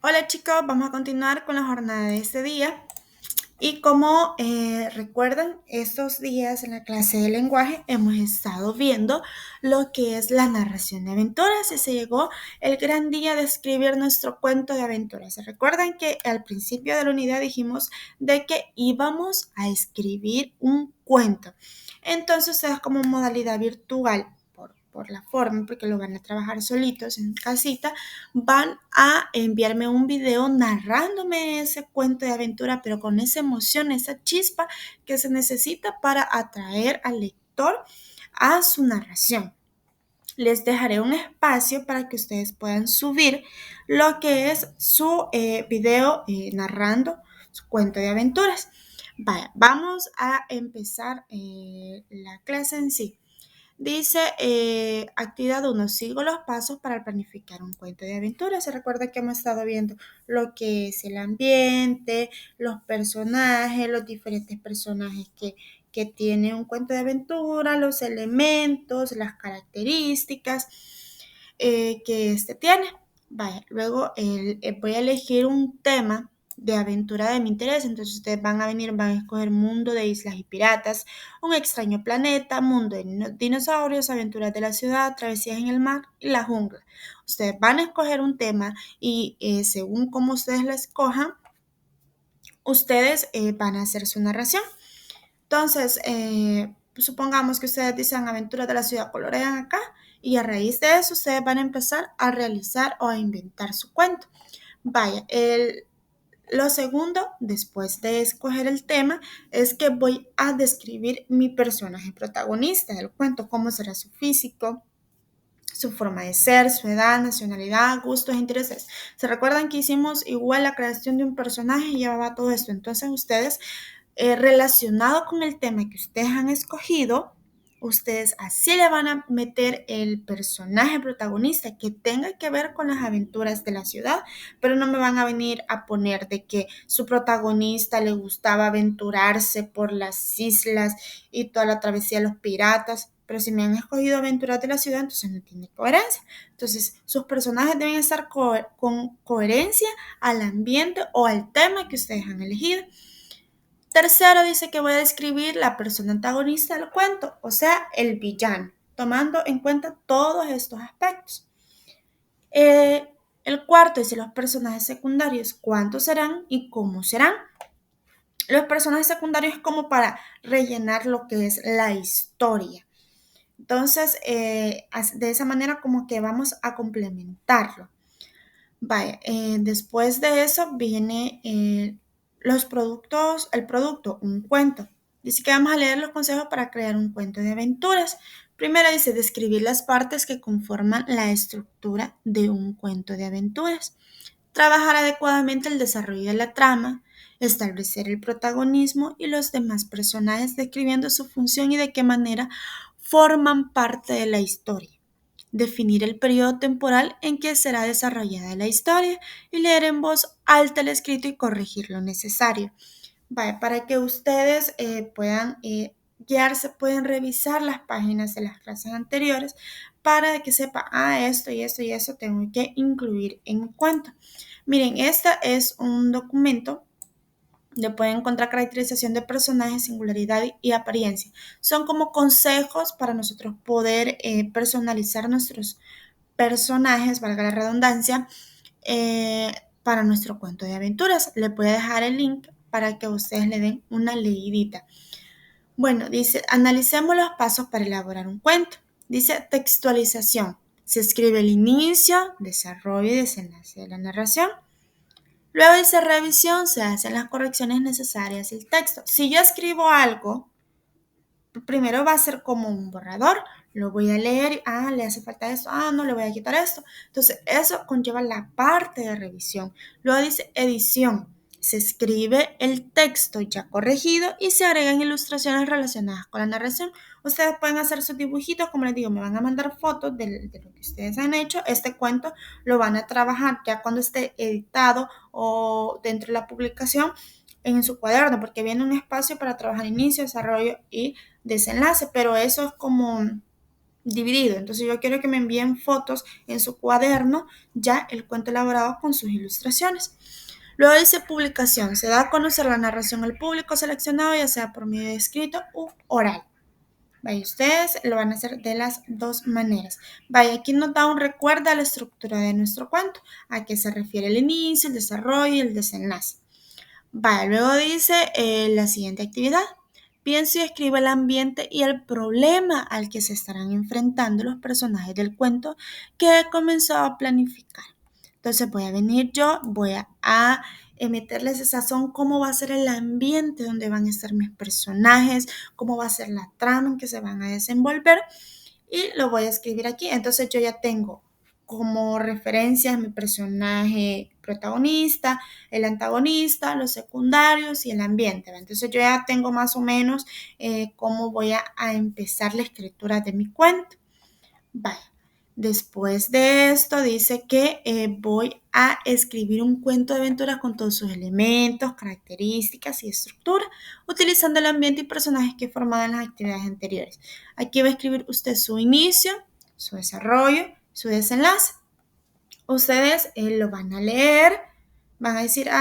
Hola chicos, vamos a continuar con la jornada de este día. Y como recuerdan, estos días en la clase de lenguaje hemos estado viendo lo que es la narración de aventuras y se llegó el gran día de escribir nuestro cuento de aventuras. ¿Se recuerdan que al principio de la unidad dijimos de que íbamos a escribir un cuento? Entonces, ustedes como modalidad virtual, por la forma, porque lo van a trabajar solitos en casita, van a enviarme un video narrándome ese cuento de aventura, pero con esa emoción, esa chispa que se necesita para atraer al lector a su narración. Les dejaré un espacio para que ustedes puedan subir lo que es su video narrando su cuento de aventuras. Vaya, vamos a empezar la clase en sí. Dice, actividad 1, sigo los pasos para planificar un cuento de aventura. Se recuerda que hemos estado viendo lo que es el ambiente, los personajes, los diferentes personajes que tiene un cuento de aventura, los elementos, las características que este tiene. Vaya, luego voy a elegir un tema de aventura de mi interés. Entonces ustedes van a venir, van a escoger mundo de islas y piratas, un extraño planeta, mundo de dinosaurios, aventuras de la ciudad, travesías en el mar y la jungla. Ustedes van a escoger un tema y según como ustedes lo escojan, ustedes van a hacer su narración. Entonces, supongamos que ustedes dicen aventuras de la ciudad, colorean acá y a raíz de eso ustedes van a empezar a realizar o a inventar su cuento. Vaya, lo segundo, después de escoger el tema, es que voy a describir mi personaje protagonista del cuento, cómo será su físico, su forma de ser, su edad, nacionalidad, gustos, intereses. ¿Se recuerdan que hicimos igual la creación de un personaje y llevaba todo esto? Entonces ustedes, relacionado con el tema que ustedes han escogido, ustedes así le van a meter el personaje protagonista que tenga que ver con las aventuras de la ciudad, pero no me van a venir a poner de que su protagonista le gustaba aventurarse por las islas y toda la travesía de los piratas. Pero si me han escogido aventuras de la ciudad, entonces no tiene coherencia. Entonces, sus personajes deben estar con coherencia al ambiente o al tema que ustedes han elegido. Tercero, dice que voy a describir la persona antagonista del cuento, o sea, el villano, tomando en cuenta todos estos aspectos. El cuarto dice los personajes secundarios, cuántos serán y cómo serán. Los personajes secundarios como para rellenar lo que es la historia. Entonces, de esa manera como que vamos a complementarlo. Vaya, después de eso viene los productos, el producto, un cuento. Dice que vamos a leer los consejos para crear un cuento de aventuras. Primero dice describir las partes que conforman la estructura de un cuento de aventuras. Trabajar adecuadamente el desarrollo de la trama, establecer el protagonismo y los demás personajes describiendo su función y de qué manera forman parte de la historia. Definir el periodo temporal en que será desarrollada la historia y leer en voz alta el escrito y corregir lo necesario. Vaya, para que ustedes puedan guiarse, pueden revisar las páginas de las clases anteriores para que sepa, esto y esto y eso tengo que incluir en cuenta. Miren, este es un documento donde pueden encontrar caracterización de personajes, singularidad y apariencia. Son como consejos para nosotros poder personalizar nuestros personajes, valga la redundancia, para nuestro cuento de aventuras. Les voy a dejar el link para que ustedes le den una leidita. Bueno, dice, analicemos los pasos para elaborar un cuento. Dice textualización. Se escribe el inicio, desarrollo y desenlace de la narración. Luego dice revisión, se hacen las correcciones necesarias del texto. Si yo escribo algo, primero va a ser como un borrador, lo voy a leer, le hace falta esto, no, le voy a quitar esto. Entonces, eso conlleva la parte de revisión. Luego dice edición, se escribe el texto ya corregido y se agregan ilustraciones relacionadas con la narración. Ustedes pueden hacer sus dibujitos, como les digo, me van a mandar fotos de lo que ustedes han hecho. Este cuento lo van a trabajar ya cuando esté editado o dentro de la publicación en su cuaderno, porque viene un espacio para trabajar inicio, desarrollo y desenlace, pero eso es como dividido. Entonces yo quiero que me envíen fotos en su cuaderno, ya el cuento elaborado con sus ilustraciones. Luego dice publicación. Se da a conocer la narración al público seleccionado, ya sea por medio de escrito u oral. Vaya, ustedes lo van a hacer de las dos maneras. Vaya, aquí nos da un recuerdo a la estructura de nuestro cuento, a qué se refiere el inicio, el desarrollo y el desenlace. Vaya, luego dice la siguiente actividad. Pienso y escribo el ambiente y el problema al que se estarán enfrentando los personajes del cuento que he comenzado a planificar. Entonces voy a venir yo, voy a meterles esa sazón, cómo va a ser el ambiente donde van a estar mis personajes, cómo va a ser la trama en que se van a desenvolver y lo voy a escribir aquí. Entonces yo ya tengo como referencia mi personaje protagonista, el antagonista, los secundarios y el ambiente. Entonces yo ya tengo más o menos cómo voy a empezar la escritura de mi cuento. Vale. Después de esto dice que voy a escribir un cuento de aventuras con todos sus elementos, características y estructura, utilizando el ambiente y personajes que he formado en las actividades anteriores. Aquí va a escribir usted su inicio, su desarrollo, su desenlace. Ustedes lo van a leer, van a decir,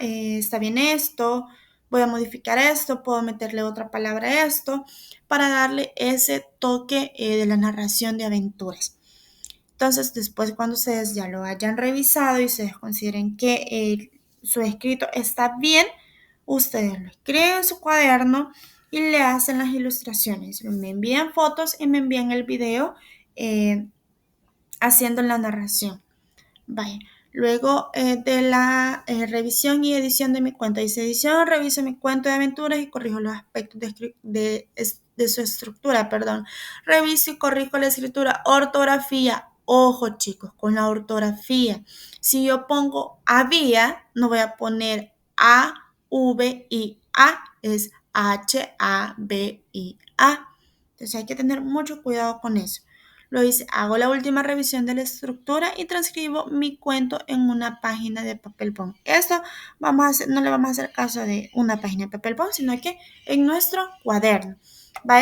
está bien esto, voy a modificar esto, puedo meterle otra palabra a esto, para darle ese toque de la narración de aventuras. Entonces, después cuando ustedes ya lo hayan revisado y ustedes consideren que su escrito está bien, ustedes lo escriben en su cuaderno y le hacen las ilustraciones. Me envían fotos y me envían el video haciendo la narración. Vaya. Luego de la revisión y edición de mi cuento. Dice edición, reviso mi cuento de aventuras y corrijo los aspectos de su estructura, perdón. Reviso y corrijo la escritura, ortografía. Ojo, chicos, con la ortografía. Si yo pongo había, no voy a poner A, V, I, A. Es H, A, B, I, A. Entonces hay que tener mucho cuidado con eso. Lo hice, hago la última revisión de la estructura y transcribo mi cuento en una página de papel bond. Esto no le vamos a hacer caso de una página de papel bond, sino que en nuestro cuaderno.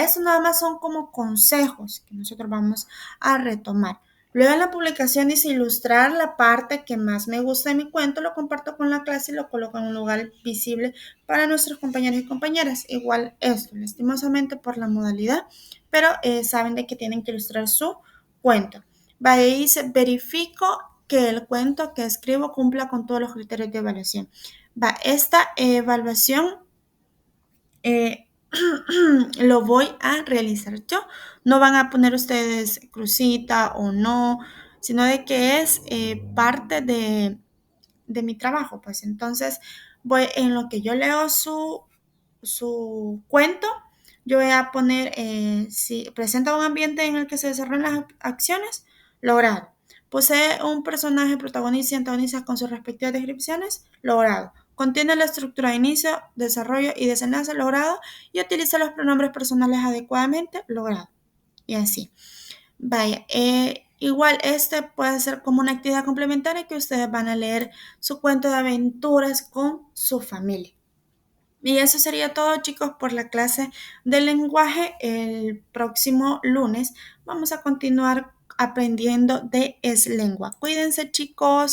Eso nada más son como consejos que nosotros vamos a retomar. Luego en la publicación dice ilustrar la parte que más me gusta de mi cuento, lo comparto con la clase y lo coloco en un lugar visible para nuestros compañeros y compañeras. Igual esto, lastimosamente por la modalidad, pero saben de que tienen que ilustrar su cuento. Ahí dice, verifico que el cuento que escribo cumpla con todos los criterios de evaluación. Esta evaluación lo voy a realizar yo. No van a poner ustedes crucita o no, sino de que es parte de mi trabajo. Pues entonces, en lo que yo leo su cuento, yo voy a poner, si presenta un ambiente en el que se desarrollan las acciones, logrado. Posee un personaje protagonista y antagonista con sus respectivas descripciones, logrado. Contiene la estructura de inicio, desarrollo y desenlace, logrado. Y utiliza los pronombres personales adecuadamente, logrado. Y así. Vaya, igual este puede ser como una actividad complementaria que ustedes van a leer su cuento de aventuras con su familia. Y eso sería todo, chicos, por la clase de lenguaje. El próximo lunes vamos a continuar aprendiendo de Es Lengua. Cuídense, chicos.